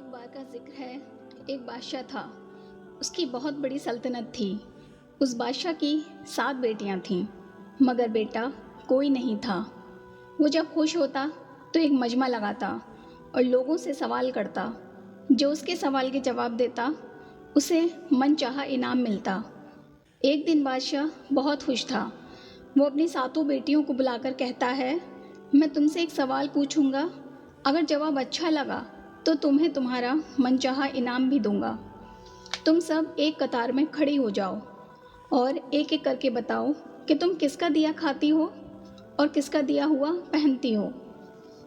बार का जिक्र है। एक बादशाह था, उसकी बहुत बड़ी सल्तनत थी। उस बादशाह की 7 बेटियां थीं, मगर बेटा कोई नहीं था। वो जब खुश होता तो एक मजमा लगाता और लोगों से सवाल करता। जो उसके सवाल के जवाब देता उसे मनचाहा इनाम मिलता। एक दिन बादशाह बहुत खुश था। वो अपनी 7 बेटियों को बुलाकर कहता है, मैं तुमसे एक सवाल पूछूंगा, अगर जवाब अच्छा लगा तो तुम्हें तुम्हारा मनचाहा इनाम भी दूंगा। तुम सब एक कतार में खड़ी हो जाओ और एक एक करके बताओ कि तुम किसका दिया खाती हो और किसका दिया हुआ पहनती हो।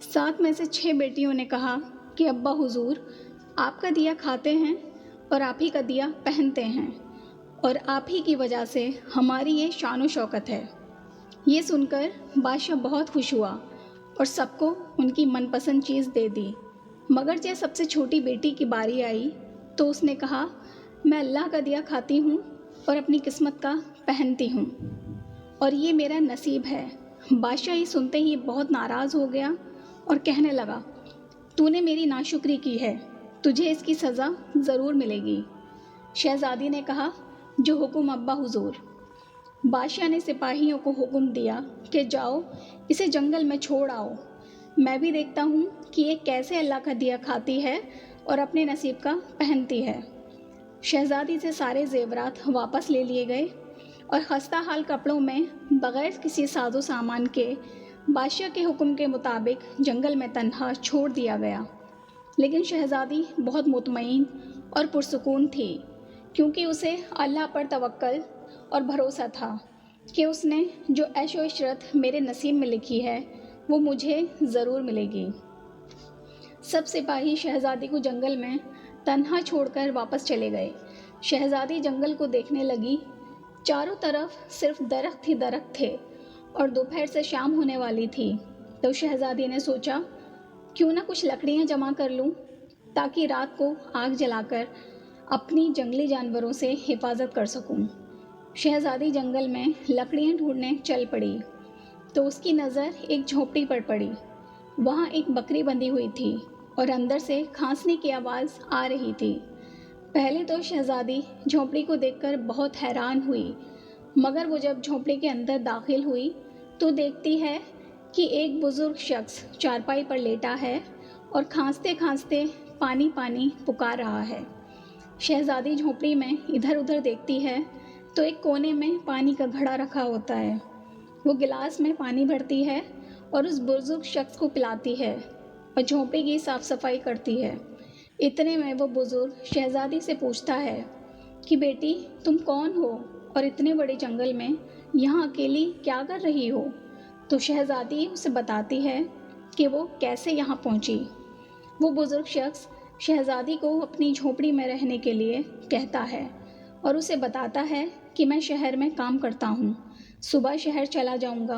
7 में से 6 बेटियों ने कहा कि अब्बा हुजूर, आपका दिया खाते हैं और आप ही का दिया पहनते हैं और आप ही की वजह से हमारी ये शान व शौकत है। ये सुनकर बादशाह बहुत खुश हुआ और सबको उनकी मनपसंद चीज़ दे दी। मगर जब सबसे छोटी बेटी की बारी आई तो उसने कहा, मैं अल्लाह का दिया खाती हूँ और अपनी किस्मत का पहनती हूँ और ये मेरा नसीब है। बादशाह ये सुनते ही बहुत नाराज़ हो गया और कहने लगा, तूने मेरी नाशुक्री की है, तुझे इसकी सज़ा ज़रूर मिलेगी। शहज़ादी ने कहा, जो हुक्म अब्बा हुजूर। बादशाह ने सिपाहियों को हुक्म दिया कि जाओ इसे जंगल में छोड़ आओ, मैं भी देखता हूँ कि ये कैसे अल्लाह का दिया खाती है और अपने नसीब का पहनती है। शहज़ादी से सारे ज़ेवरात वापस ले लिए गए और खस्ता हाल कपड़ों में बग़ैर किसी साजो सामान के बादशाह के हुक्म के मुताबिक जंगल में तन्हा छोड़ दिया गया। लेकिन शहज़ादी बहुत मुतमईन और पुरसुकून थी, क्योंकि उसे अल्लाह पर तवक्कल और भरोसा था कि उसने जो ऐशो इशरत मेरे नसीब में लिखी है वो मुझे ज़रूर मिलेगी। सब सिपाही शहज़ादी को जंगल में तन्हा छोड़कर वापस चले गए। शहज़ादी जंगल को देखने लगी। चारों तरफ सिर्फ दरख्त ही दरख्त थे और दोपहर से शाम होने वाली थी। तो शहज़ादी ने सोचा, क्यों ना कुछ लकड़ियाँ जमा कर लूँ ताकि रात को आग जलाकर अपनी जंगली जानवरों से हिफाजत कर सकूँ। शहज़ादी जंगल में लकड़ियाँ ढूंढने चल पड़ी तो उसकी नज़र एक झोपड़ी पर पड़ी। वहाँ एक बकरी बंधी हुई थी और अंदर से खांसने की आवाज़ आ रही थी। पहले तो शहज़ादी झोपड़ी को देखकर बहुत हैरान हुई, मगर वो जब झोपड़ी के अंदर दाखिल हुई तो देखती है कि एक बुज़ुर्ग शख्स चारपाई पर लेटा है और खांसते खांसते पानी पानी पुकार रहा है। शहज़ादी झोपड़ी में इधर उधर देखती है तो एक कोने में पानी का घड़ा रखा होता है। वो गिलास में पानी भरती है और उस बुजुर्ग शख्स को पिलाती है और झोंपड़ी की साफ़ सफाई करती है। इतने में वो बुजुर्ग शहज़ादी से पूछता है कि बेटी, तुम कौन हो और इतने बड़े जंगल में यहाँ अकेली क्या कर रही हो? तो शहज़ादी उसे बताती है कि वो कैसे यहाँ पहुँची। वो बुजुर्ग शख्स शहज़ादी को अपनी झोंपड़ी में रहने के लिए कहता है और उसे बताता है कि मैं शहर में काम करता हूँ, सुबह शहर चला जाऊँगा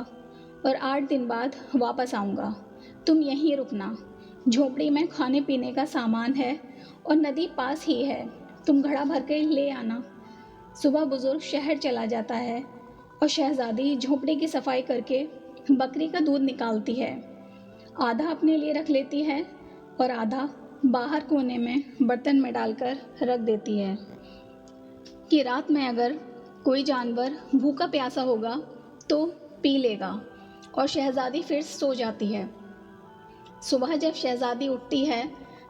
और 8 दिन बाद वापस आऊँगा। तुम यहीं रुकना, झोपड़ी में खाने पीने का सामान है और नदी पास ही है, तुम घड़ा भर के ले आना। सुबह बुजुर्ग शहर चला जाता है और शहज़ादी झोपड़ी की सफाई करके बकरी का दूध निकालती है। आधा अपने लिए रख लेती है और आधा बाहर कोने में बर्तन में डालकर रख देती है कि रात में अगर कोई जानवर भूखा प्यासा होगा तो पी लेगा, और शहज़ादी फिर सो जाती है। सुबह जब शहज़ादी उठती है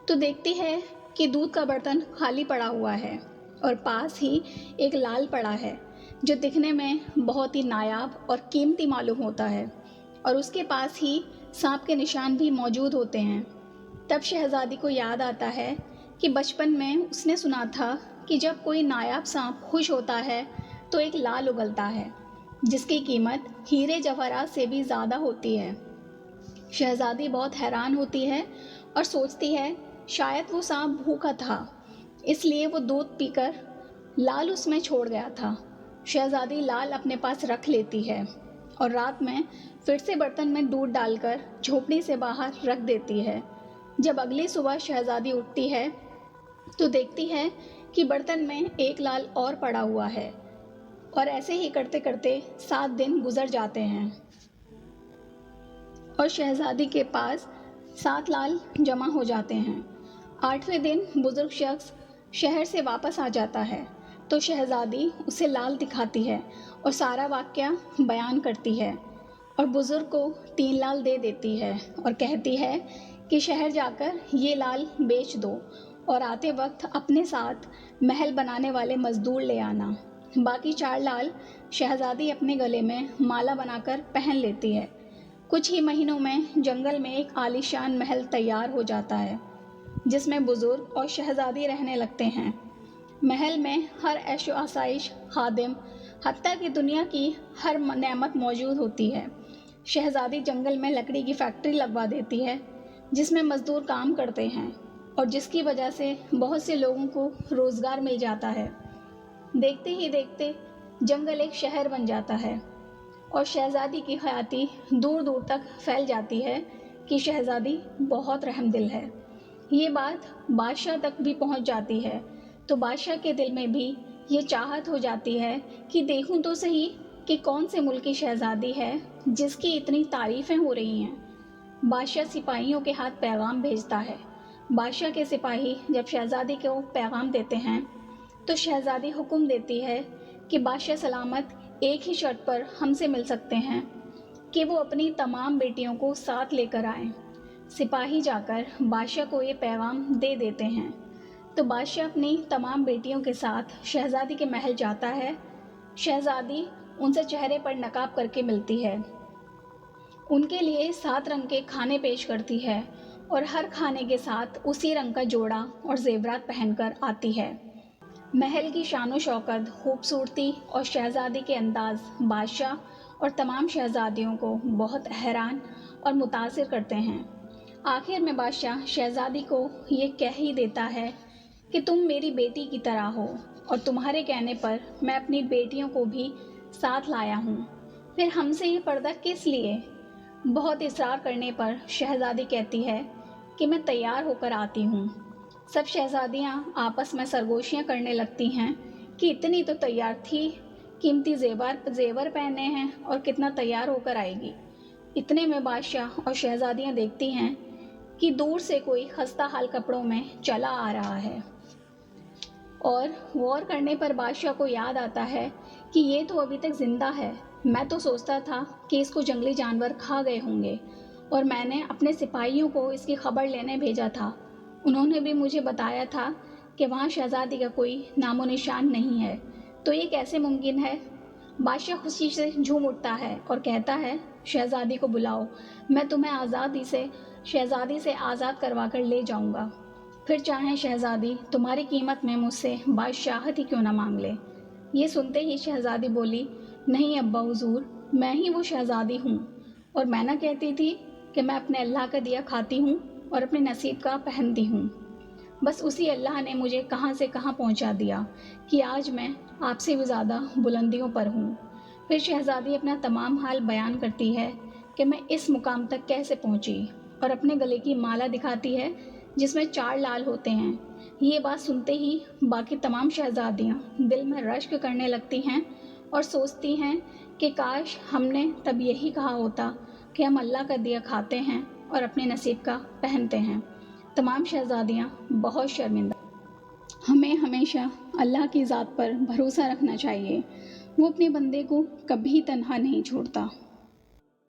तो देखती है कि दूध का बर्तन खाली पड़ा हुआ है और पास ही एक लाल पड़ा है जो दिखने में बहुत ही नायाब और कीमती मालूम होता है, और उसके पास ही सांप के निशान भी मौजूद होते हैं। तब शहज़ादी को याद आता है कि बचपन में उसने सुना था कि जब कोई नायाब सांप खुश होता है तो एक लाल उगलता है जिसकी कीमत हीरे जवाहरात से भी ज़्यादा होती है। शहज़ादी बहुत हैरान होती है और सोचती है शायद वो सांप भूखा था, इसलिए वो दूध पीकर लाल उसमें छोड़ गया था। शहज़ादी लाल अपने पास रख लेती है और रात में फिर से बर्तन में दूध डालकर झोपड़ी से बाहर रख देती है। जब अगली सुबह शहज़ादी उठती है तो देखती है कि बर्तन में एक लाल और पड़ा हुआ है, और ऐसे ही करते करते 7 दिन गुजर जाते हैं और शहज़ादी के पास 7 लाल जमा हो जाते हैं। 8वें दिन बुजुर्ग शख्स शहर से वापस आ जाता है तो शहजादी उसे लाल दिखाती है और सारा वाक़या बयान करती है और बुजुर्ग को 3 लाल दे देती है और कहती है कि शहर जाकर ये लाल बेच दो और आते वक्त अपने साथ महल बनाने वाले मज़दूर ले आना। बाकी 4 लाल शहजादी अपने गले में माला बनाकर पहन लेती है। कुछ ही महीनों में जंगल में एक आलीशान महल तैयार हो जाता है जिसमें बुजुर्ग और शहजादी रहने लगते हैं। महल में हर ऐशो आसाइश, खादिम, हत्ता कि दुनिया की हर नेमत मौजूद होती है। शहजादी जंगल में लकड़ी की फैक्ट्री लगवा देती है जिसमें मज़दूर काम करते हैं और जिसकी वजह से बहुत से लोगों को रोज़गार मिल जाता है। देखते ही देखते जंगल एक शहर बन जाता है और शहजादी की हयाती दूर दूर तक फैल जाती है कि शहजादी बहुत रहमदिल है। ये बात बादशाह तक भी पहुंच जाती है तो बादशाह के दिल में भी ये चाहत हो जाती है कि देखूं तो सही कि कौन से मुल्क की शहजादी है जिसकी इतनी तारीफ़ें हो रही हैं। बादशाह सिपाहियों के हाथ पैगाम भेजता है। बादशाह के सिपाही जब शहजादी को पैगाम देते हैं तो शहजादी हुक्म देती है कि बादशाह सलामत एक ही शर्त पर हमसे मिल सकते हैं कि वो अपनी तमाम बेटियों को साथ लेकर आएं। सिपाही जाकर बादशाह को ये पैगाम दे देते हैं तो बादशाह अपनी तमाम बेटियों के साथ शहजादी के महल जाता है। शहजादी उनसे चेहरे पर नकाब करके मिलती है, उनके लिए 7 रंग के खाने पेश करती है और हर खाने के साथ उसी रंग का जोड़ा और जेवरात पहनकर आती है। महल की शानो शौकत, खूबसूरती और शहजादी के अंदाज बादशाह और तमाम शहजादियों को बहुत हैरान और मुतासिर करते हैं। आखिर में बादशाह शहजादी को ये कह ही देता है कि तुम मेरी बेटी की तरह हो और तुम्हारे कहने पर मैं अपनी बेटियों को भी साथ लाया हूँ, फिर हमसे ये पर्दा किस लिए? बहुत इसरार करने पर शहजादी कहती है कि मैं तैयार होकर आती हूँ। सब शहजादियाँ आपस में सरगोशियाँ करने लगती हैं कि इतनी तो तैयार थी, कीमती जेवर पहने हैं और कितना तैयार होकर आएगी। इतने में बादशाह और शहजादियाँ देखती हैं कि दूर से कोई खस्ता हाल कपड़ों में चला आ रहा है और गौर करने पर बादशाह को याद आता है कि ये तो अभी तक ज़िंदा है। मैं तो सोचता था कि इसको जंगली जानवर खा गए होंगे और मैंने अपने सिपाहियों को इसकी खबर लेने भेजा था। उन्होंने भी मुझे बताया था कि वहाँ शहजादी का कोई नामो निशान नहीं है, तो ये कैसे मुमकिन है? बादशाह खुशी से झूम उठता है और कहता है, शहजादी को बुलाओ, मैं तुम्हें शहजादी से आज़ाद करवा कर ले जाऊँगा। फिर चाहे शहजादी तुम्हारी कीमत में मुझसे बादशाहत ही क्यों ना मांग ले। ये सुनते ही शहजादी बोली, नहीं अब्बा हुजूर, मैं ही वो शहजादी हूँ और मैं ना कहती थी कि मैं अपने अल्लाह का दिया खाती हूँ और अपने नसीब का पहनती हूँ। बस उसी अल्लाह ने मुझे कहाँ से कहाँ पहुँचा दिया कि आज मैं आपसे भी ज़्यादा बुलंदियों पर हूँ। फिर शहजादी अपना तमाम हाल बयान करती है कि मैं इस मुकाम तक कैसे पहुँची और अपने गले की माला दिखाती है जिसमें 4 लाल होते हैं। ये बात सुनते ही बाकी तमाम शहजादियाँ दिल में रश्क करने लगती हैं और सोचती हैं कि काश हमने तब यही कहा होता कि हम अल्लाह का दिया खाते हैं और अपने नसीब का पहनते हैं। तमाम शहजादियाँ बहुत शर्मिंदा। हमें हमेशा अल्लाह की ज़ात पर भरोसा रखना चाहिए, वो अपने बंदे को कभी तन्हा नहीं छोड़ता।